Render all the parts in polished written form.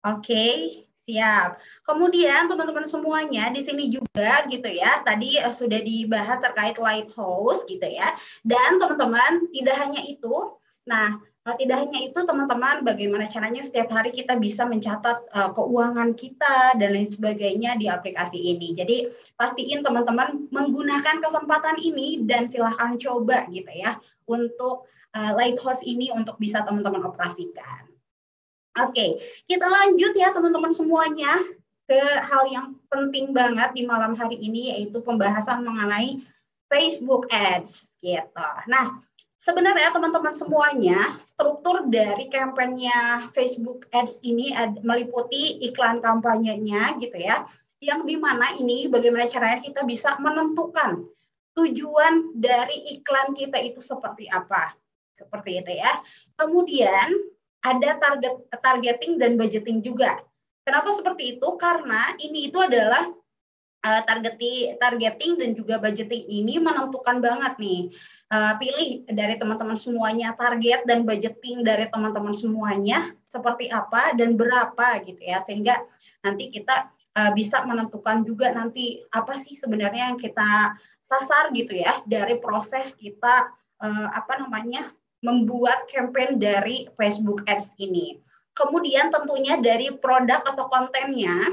Oke, siap. Kemudian teman-teman semuanya di sini juga gitu ya, tadi sudah dibahas terkait lighthouse gitu ya. Dan teman-teman tidak hanya itu, nah tidak hanya itu teman-teman, bagaimana caranya setiap hari kita bisa mencatat keuangan kita dan lain sebagainya di aplikasi ini. Jadi pastiin teman-teman menggunakan kesempatan ini dan silahkan coba gitu ya untuk lighthouse ini untuk bisa teman-teman operasikan. Oke, kita lanjut ya teman-teman semuanya ke hal yang penting banget di malam hari ini, yaitu pembahasan mengenai Facebook Ads gitu. Nah, sebenarnya teman-teman semuanya, struktur dari kampanyenya Facebook Ads ini meliputi iklan kampanyenya gitu ya, yang dimana ini bagaimana caranya kita bisa menentukan tujuan dari iklan kita itu seperti apa. Seperti itu ya. Kemudian ada targeting dan budgeting juga. Kenapa seperti itu? Karena ini itu adalah targeting dan juga budgeting ini menentukan banget nih. Pilih dari teman-teman semuanya target dan budgeting dari teman-teman semuanya seperti apa dan berapa gitu ya, sehingga nanti kita bisa menentukan juga nanti apa sih sebenarnya yang kita sasar gitu ya dari proses kita membuat campaign dari Facebook Ads ini. Kemudian tentunya dari produk atau kontennya,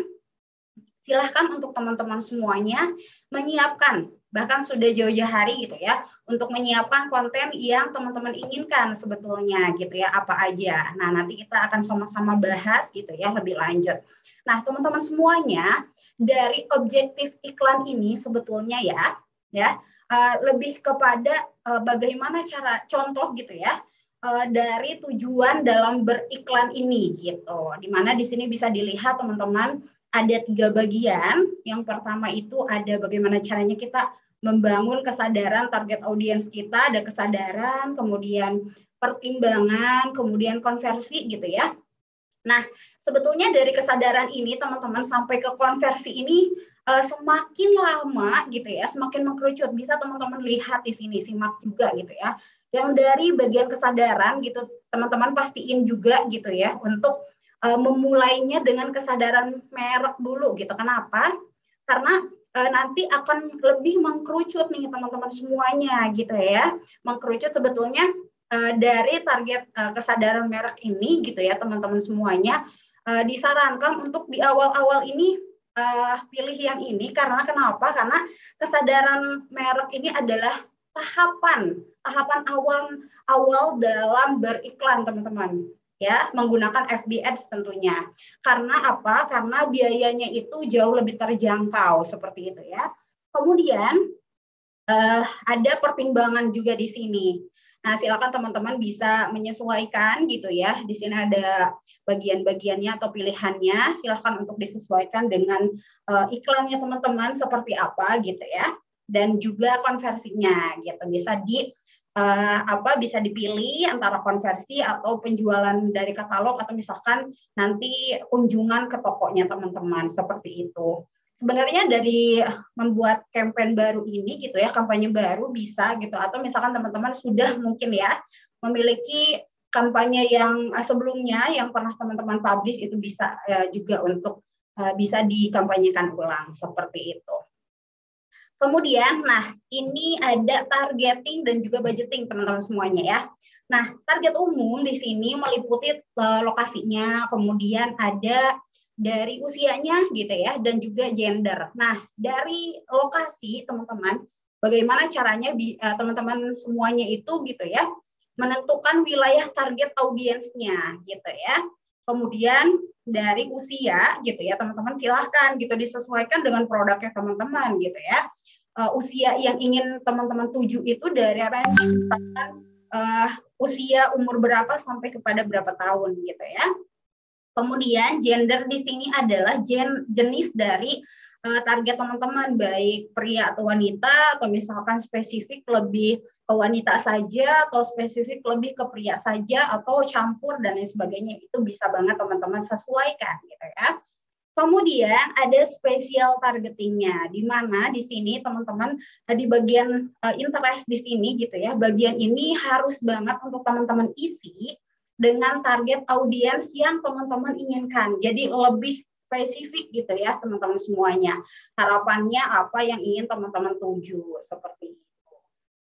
silahkan untuk teman-teman semuanya menyiapkan, bahkan sudah jauh-jauh hari gitu ya, untuk menyiapkan konten yang teman-teman inginkan sebetulnya gitu ya, apa aja. Nah, nanti kita akan sama-sama bahas gitu ya lebih lanjut. Nah, teman-teman semuanya, dari objektif iklan ini sebetulnya ya lebih kepada bagaimana cara contoh gitu ya dari tujuan dalam beriklan ini gitu. Dimana di sini bisa dilihat teman-teman ada 3 bagian. Yang pertama itu ada bagaimana caranya kita membangun kesadaran target audiens kita, ada kesadaran, kemudian pertimbangan, kemudian konversi gitu ya. Nah, sebetulnya dari kesadaran ini teman-teman sampai ke konversi ini semakin lama gitu ya, semakin mengkerucut. Bisa teman-teman lihat di sini, simak juga gitu ya. Yang dari bagian kesadaran gitu, teman-teman pastiin juga gitu ya untuk memulainya dengan kesadaran merek dulu gitu. Kenapa? Karena nanti akan lebih mengkerucut nih teman-teman semuanya gitu ya. Mengkerucut sebetulnya dari target kesadaran merek ini gitu ya teman-teman semuanya, disarankan untuk di awal-awal ini pilih yang ini. Karena kenapa? Karena kesadaran merek ini adalah tahapan awal dalam beriklan teman-teman ya, menggunakan FB Ads tentunya. Karena apa? Karena biayanya itu jauh lebih terjangkau seperti itu ya. Kemudian ada pertimbangan juga di sini. Nah, silakan teman-teman bisa menyesuaikan gitu ya. Di sini ada bagian-bagiannya atau pilihannya. Silakan untuk disesuaikan dengan iklannya teman-teman seperti apa gitu ya. Dan juga konversinya gitu. Bisa dipilih antara konversi atau penjualan dari katalog atau misalkan nanti kunjungan ke tokonya teman-teman seperti itu. Sebenarnya dari membuat campaign baru ini gitu ya, kampanye baru bisa gitu, atau misalkan teman-teman sudah mungkin ya memiliki kampanye yang sebelumnya yang pernah teman-teman publish, itu bisa juga untuk bisa dikampanyekan ulang seperti itu. Kemudian, nah ini ada targeting dan juga budgeting teman-teman semuanya ya. Nah, target umum di sini meliputi lokasinya, kemudian ada dari usianya gitu ya, dan juga gender. Nah, dari lokasi teman-teman, bagaimana caranya teman-teman semuanya itu gitu ya, menentukan wilayah target audiensnya gitu ya. Kemudian dari usia gitu ya, teman-teman silahkan gitu disesuaikan dengan produknya teman-teman gitu ya. Usia yang ingin teman-teman tuju itu dari range misalkan usia umur berapa sampai kepada berapa tahun gitu ya. Kemudian gender di sini adalah jenis dari target teman-teman, baik pria atau wanita, atau misalkan spesifik lebih ke wanita saja, atau spesifik lebih ke pria saja, atau campur dan lain sebagainya. Itu bisa banget teman-teman sesuaikan gitu ya. Kemudian ada spesial targetingnya, di mana di sini teman-teman di bagian interest di sini gitu ya, bagian ini harus banget untuk teman-teman isi dengan target audiens yang teman-teman inginkan. Jadi lebih spesifik gitu ya teman-teman semuanya. Harapannya apa yang ingin teman-teman tuju, seperti itu.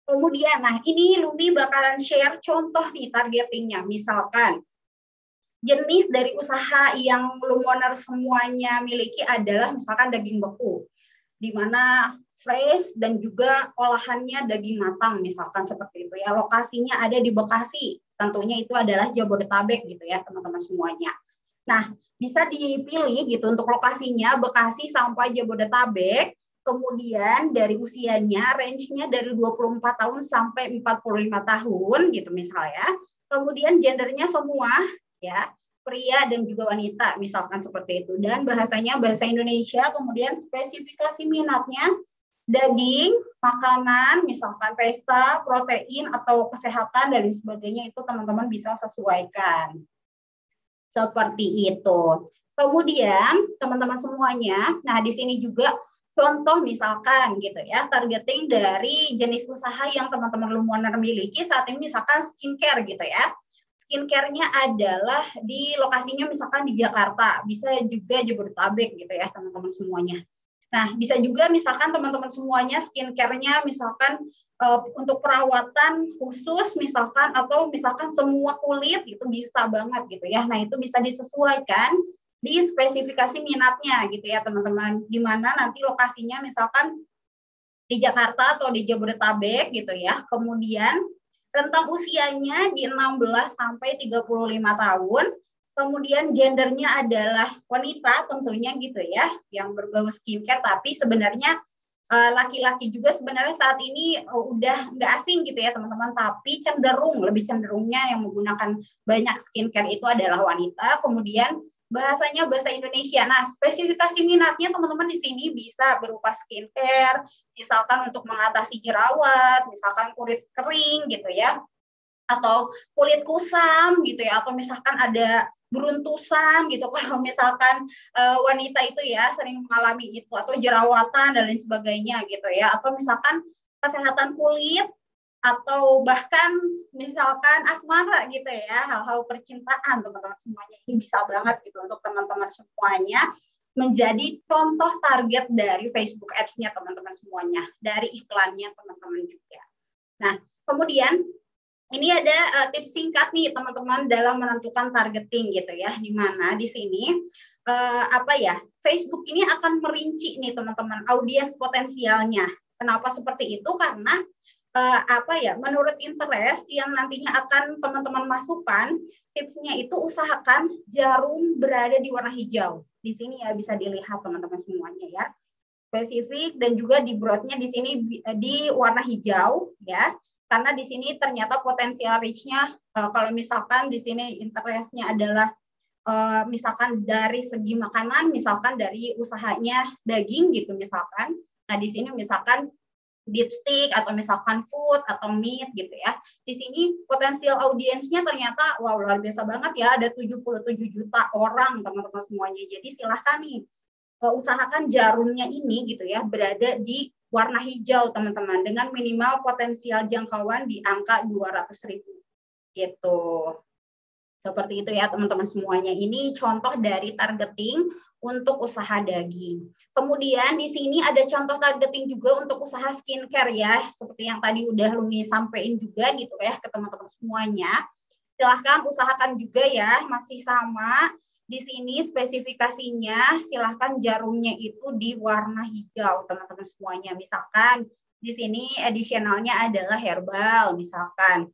Kemudian, nah ini Lumi bakalan share contoh nih targetingnya. Misalkan, jenis dari usaha yang Lumoner semuanya miliki adalah misalkan daging beku, di mana fresh dan juga olahannya daging matang, misalkan seperti itu ya. Lokasinya ada di Bekasi, tentunya itu adalah Jabodetabek gitu ya teman-teman semuanya. Nah, bisa dipilih gitu untuk lokasinya Bekasi sampai Jabodetabek, kemudian dari usianya range-nya dari 24 tahun sampai 45 tahun gitu misalnya. Kemudian gendernya semua ya, pria dan juga wanita misalkan seperti itu. Dan bahasanya bahasa Indonesia, kemudian spesifikasi minatnya daging, makanan, misalkan pesta, protein atau kesehatan dan lain sebagainya, itu teman-teman bisa sesuaikan. Seperti itu. Kemudian teman-teman semuanya, nah di sini juga contoh misalkan gitu ya, targeting dari jenis usaha yang teman-teman Lumoner miliki saat ini, misalkan skincare gitu ya. Skincare-nya adalah di lokasinya misalkan di Jakarta, bisa juga Jabodetabek gitu ya teman-teman semuanya. Nah, bisa juga misalkan teman-teman semuanya skincare-nya misalkan untuk perawatan khusus misalkan, atau misalkan semua kulit itu bisa banget gitu ya. Nah, itu bisa disesuaikan di spesifikasi minatnya gitu ya teman-teman, di mana nanti lokasinya misalkan di Jakarta atau di Jabodetabek gitu ya. Kemudian rentang usianya di 16 sampai 35 tahun. Kemudian gendernya adalah wanita tentunya gitu ya, yang berbau skincare, tapi sebenarnya laki-laki juga sebenarnya saat ini udah nggak asing gitu ya teman-teman, tapi lebih cenderungnya yang menggunakan banyak skincare itu adalah wanita. Kemudian bahasanya bahasa Indonesia. Nah, spesifikasi minatnya teman-teman di sini bisa berupa skincare, misalkan untuk mengatasi jerawat, misalkan kulit kering gitu ya, atau kulit kusam gitu ya, atau misalkan ada beruntusan gitu, kalau misalkan wanita itu ya sering mengalami itu, atau jerawatan dan lain sebagainya gitu ya, atau misalkan kesehatan kulit, atau bahkan misalkan asmara gitu ya, hal-hal percintaan teman-teman semuanya, ini bisa banget gitu untuk teman-teman semuanya menjadi contoh target dari Facebook Ads-nya teman-teman semuanya, dari iklannya teman-teman juga. Nah, kemudian ini ada tips singkat nih teman-teman dalam menentukan targeting gitu ya, di mana di sini Facebook ini akan merinci nih teman-teman audiens potensialnya. Kenapa seperti itu? Karena menurut interest yang nantinya akan teman-teman masukkan, tipsnya itu usahakan jarum berada di warna hijau. Di sini ya bisa dilihat teman-teman semuanya ya, spesifik, dan juga di broadnya di sini di warna hijau ya. Karena di sini ternyata potensial reach-nya kalau misalkan di sini interest-nya adalah misalkan dari segi makanan, misalkan dari usahanya daging gitu misalkan. Nah, di sini misalkan beef stick atau misalkan food atau meat gitu ya. Di sini potensial audiensnya ternyata wow luar biasa banget ya, ada 77 juta orang teman-teman semuanya. Jadi silahkan nih usahakan jarumnya ini gitu ya berada di warna hijau teman-teman, dengan minimal potensial jangkauan di angka 200.000 gitu. Seperti itu ya teman-teman semuanya. Ini contoh dari targeting untuk usaha daging. Kemudian di sini ada contoh targeting juga untuk usaha skincare ya, seperti yang tadi udah Lumi sampaikan juga gitu ya ke teman-teman semuanya. Silahkan usahakan juga ya, masih sama. Di sini spesifikasinya silahkan jarumnya itu di warna hijau teman-teman semuanya. Misalkan di sini additionalnya adalah herbal, misalkan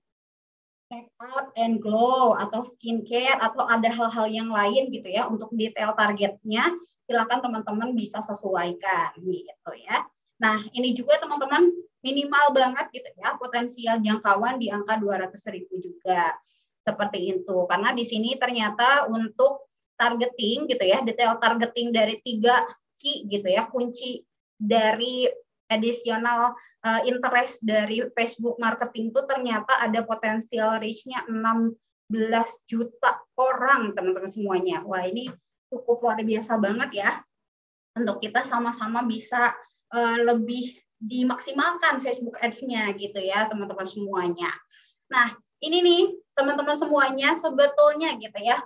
make up and glow atau skincare, atau ada hal-hal yang lain gitu ya. Untuk detail targetnya silahkan teman-teman bisa sesuaikan gitu ya. Nah, ini juga teman-teman minimal banget gitu ya, potensial jangkauan di angka 200.000 juga. Seperti itu. Karena di sini ternyata untuk targeting gitu ya, detail targeting dari 3 key gitu ya, kunci dari additional interest dari Facebook marketing itu ternyata ada potensial reach-nya 16 juta orang teman-teman semuanya. Wah, ini cukup luar biasa banget ya untuk kita sama-sama bisa lebih dimaksimalkan Facebook Ads-nya gitu ya teman-teman semuanya. Nah, ini nih teman-teman semuanya sebetulnya gitu ya,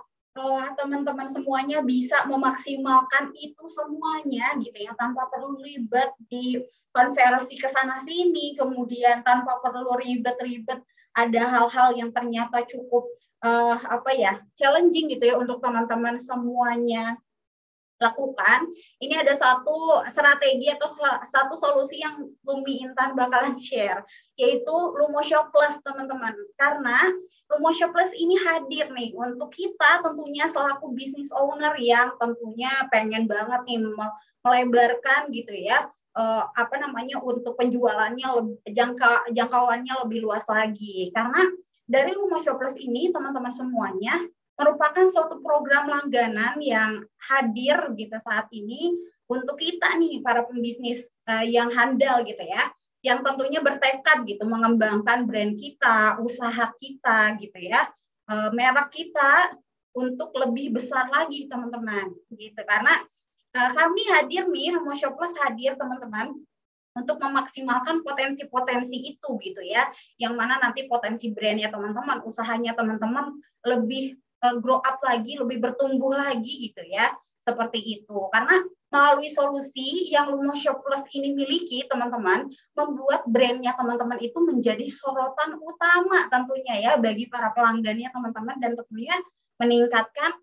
teman-teman semuanya bisa memaksimalkan itu semuanya gitu ya, tanpa perlu ribet di konversi ke sana sini, kemudian tanpa perlu ribet-ribet ada hal-hal yang ternyata cukup challenging gitu ya untuk teman-teman semuanya lakukan. Ini ada satu strategi atau satu solusi yang Lumi Intan bakalan share, yaitu Lumo Shop Plus, teman-teman. Karena Lumo Shop Plus ini hadir nih untuk kita tentunya selaku business owner yang tentunya pengen banget nih melebarkan gitu ya, untuk penjualannya jangkauannya lebih luas lagi. Karena dari Lumo Shop Plus ini teman-teman semuanya merupakan suatu program langganan yang hadir gitu saat ini untuk kita nih para pembisnis yang handal gitu ya, yang tentunya bertekad gitu mengembangkan brand kita, usaha kita gitu ya, merek kita untuk lebih besar lagi teman-teman gitu. Karena kami hadir nih, Lumo Shop Plus hadir teman-teman untuk memaksimalkan potensi-potensi itu gitu ya, yang mana nanti potensi brandnya teman-teman, usahanya teman-teman lebih grow up lagi, lebih bertumbuh lagi gitu ya, seperti itu. Karena melalui solusi yang Lumo Shop Plus ini miliki, teman-teman, membuat brandnya teman-teman itu menjadi sorotan utama tentunya ya bagi para pelanggannya teman-teman, dan tentunya meningkatkan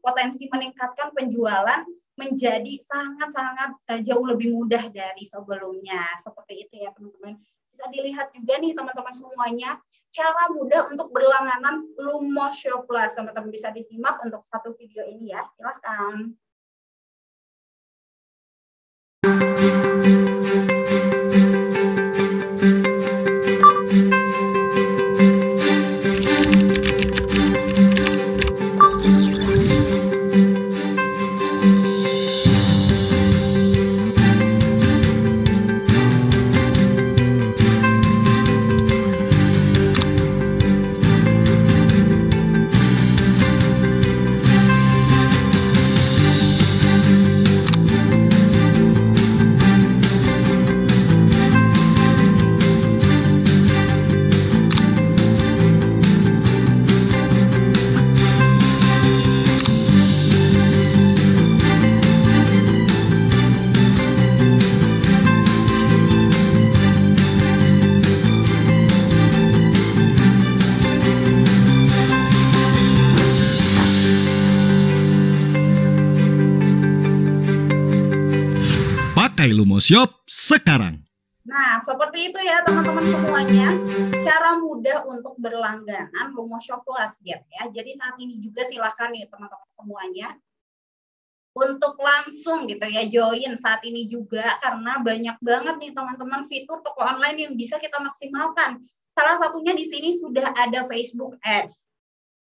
penjualan menjadi sangat-sangat jauh lebih mudah dari sebelumnya. Seperti itu ya teman-teman. Bisa dilihat juga nih teman-teman semuanya, cara mudah untuk berlangganan Lumo Shop Plus. Teman-teman bisa disimak untuk satu video ini ya. Silahkan. Pakai Lumo Shop sekarang. Nah, seperti itu ya teman-teman semuanya, cara mudah untuk berlangganan Lumo Shop Plus ya. Jadi saat ini juga silahkan nih teman-teman semuanya untuk langsung gitu ya join saat ini juga, karena banyak banget nih teman-teman fitur toko online yang bisa kita maksimalkan. Salah satunya di sini sudah ada Facebook Ads,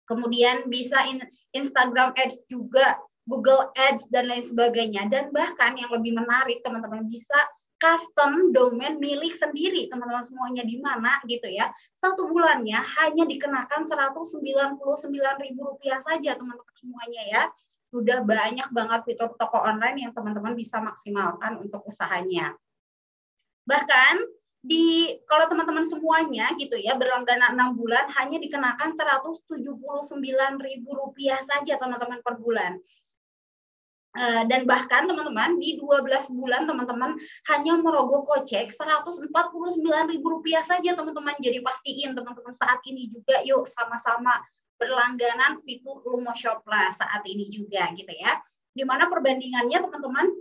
kemudian bisa Instagram Ads juga, Google Ads dan lain sebagainya. Dan bahkan yang lebih menarik teman-teman, bisa custom domain milik sendiri teman-teman semuanya, di mana gitu ya, satu bulannya hanya dikenakan Rp199.000 saja teman-teman semuanya ya. Sudah banyak banget fitur toko online yang teman-teman bisa maksimalkan untuk usahanya. Bahkan kalau teman-teman semuanya gitu ya berlangganan 6 bulan hanya dikenakan Rp179.000 saja teman-teman per bulan. Dan bahkan teman-teman di 12 bulan teman-teman hanya merogoh kocek Rp149.000 saja teman-teman. Jadi pastiin teman-teman saat ini juga yuk sama-sama berlangganan fitur Lumo Shop Plus saat ini juga gitu ya. Dimana perbandingannya teman-teman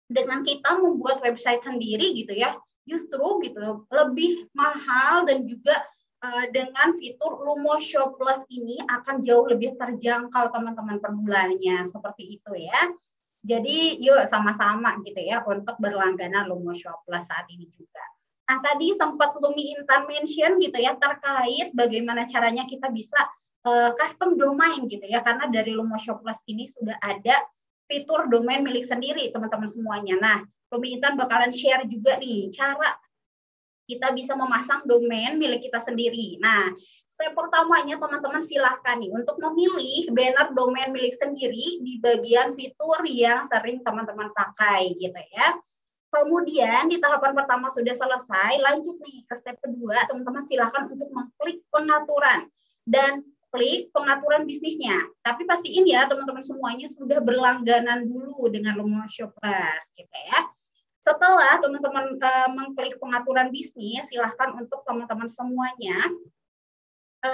dengan kita membuat website sendiri gitu ya, justru gitu lebih mahal, dan juga dengan fitur Lumo Shop Plus ini akan jauh lebih terjangkau teman-teman per bulannya, seperti itu ya. Jadi yuk sama-sama gitu ya untuk berlangganan Lumo Shop Plus saat ini juga. Nah tadi sempat Lumi Intan mention gitu ya terkait bagaimana caranya kita bisa custom domain gitu ya, karena dari Lumo Shop Plus ini sudah ada fitur domain milik sendiri teman-teman semuanya. Nah Lumi Intan bakalan share juga nih cara kita bisa memasang domain milik kita sendiri. Nah, step pertamanya teman-teman silahkan nih untuk memilih banner domain milik sendiri di bagian fitur yang sering teman-teman pakai gitu ya. Kemudian di tahapan pertama sudah selesai, lanjut nih ke step kedua, teman-teman silahkan untuk mengklik pengaturan. dan klik pengaturan bisnisnya. Tapi pastiin ya teman-teman semuanya sudah berlangganan dulu dengan Lumoshop Plus gitu ya. Setelah teman-teman mengklik pengaturan bisnis, silahkan untuk teman-teman semuanya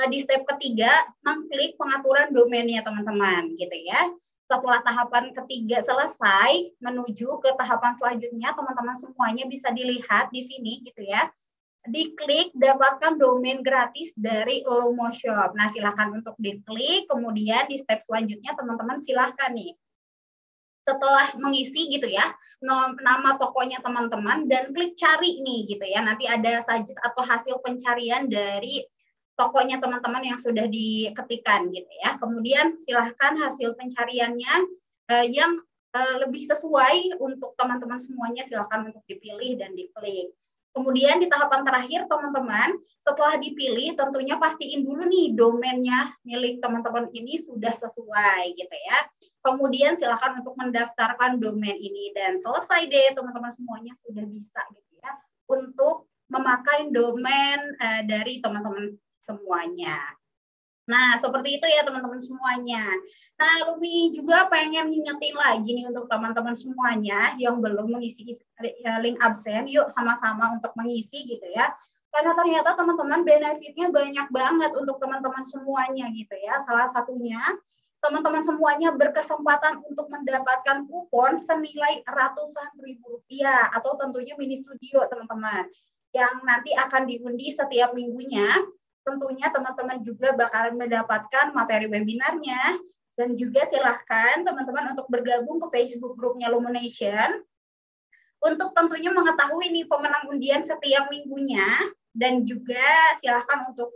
di step ketiga mengklik pengaturan domainnya teman-teman gitu ya. Setelah tahapan ketiga selesai, menuju ke tahapan selanjutnya, teman-teman semuanya bisa dilihat di sini gitu ya. Diklik dapatkan domain gratis dari Lumoshop. Nah, silahkan untuk diklik, kemudian di step selanjutnya teman-teman silahkan nih. Setelah mengisi gitu ya, nama tokonya teman-teman dan klik cari nih gitu ya. Nanti ada suggest atau hasil pencarian dari tokonya teman-teman yang sudah diketikkan gitu ya. Kemudian silahkan hasil pencariannya yang lebih sesuai untuk teman-teman semuanya silahkan untuk dipilih dan diklik. Kemudian di tahapan terakhir teman-teman, setelah dipilih tentunya pastiin dulu nih domainnya milik teman-teman ini sudah sesuai gitu ya. Kemudian silakan untuk mendaftarkan domain ini dan selesai deh teman-teman semuanya sudah bisa gitu ya untuk memakai domain dari teman-teman semuanya. Nah, seperti itu ya teman-teman semuanya. Nah, Lumi juga pengen ngingetin lagi nih untuk teman-teman semuanya yang belum mengisi link absen, yuk sama-sama untuk mengisi gitu ya. Karena ternyata teman-teman benefitnya banyak banget untuk teman-teman semuanya gitu ya. Salah satunya, teman-teman semuanya berkesempatan untuk mendapatkan kupon senilai ratusan ribu rupiah atau tentunya mini studio teman-teman yang nanti akan diundi setiap minggunya. Tentunya teman-teman juga bakalan mendapatkan materi webinarnya dan juga silahkan teman-teman untuk bergabung ke Facebook grupnya Lumonation untuk tentunya mengetahui nih pemenang undian setiap minggunya dan juga silahkan untuk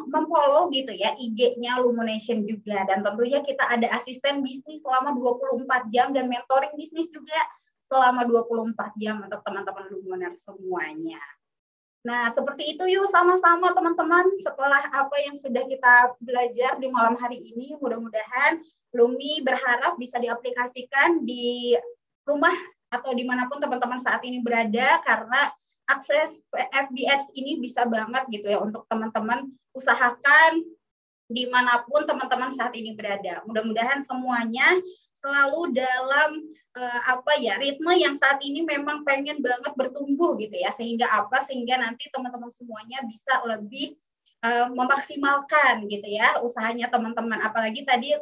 memfollow gitu ya IG-nya Lumonation juga dan tentunya kita ada asisten bisnis selama 24 jam dan mentoring bisnis juga selama 24 jam untuk teman-teman Lumoner semuanya. Nah, seperti itu yuk sama-sama teman-teman setelah apa yang sudah kita belajar di malam hari ini, mudah-mudahan Lumi berharap bisa diaplikasikan di rumah atau dimanapun teman-teman saat ini berada karena akses FBS ini bisa banget gitu ya untuk teman-teman usahakan dimanapun teman-teman saat ini berada. Mudah-mudahan semuanya selalu dalam ritme yang saat ini memang pengen banget bertumbuh gitu ya sehingga nanti teman-teman semuanya bisa lebih memaksimalkan gitu ya usahanya teman-teman. Apalagi tadi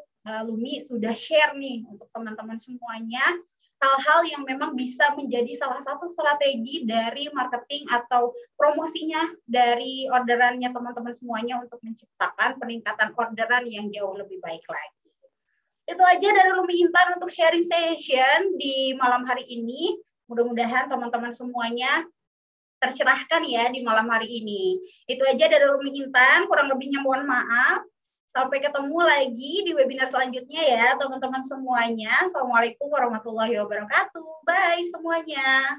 Lumi sudah share nih untuk teman-teman semuanya hal-hal yang memang bisa menjadi salah satu strategi dari marketing atau promosinya dari orderannya teman-teman semuanya untuk menciptakan peningkatan orderan yang jauh lebih baik lagi. Itu aja dari Lumi Intan untuk sharing session di malam hari ini. Mudah-mudahan teman-teman semuanya tercerahkan ya di malam hari ini. Itu aja dari Lumi Intan, kurang lebihnya mohon maaf. Sampai ketemu lagi di webinar selanjutnya ya teman-teman semuanya. Assalamualaikum warahmatullahi wabarakatuh. Bye semuanya.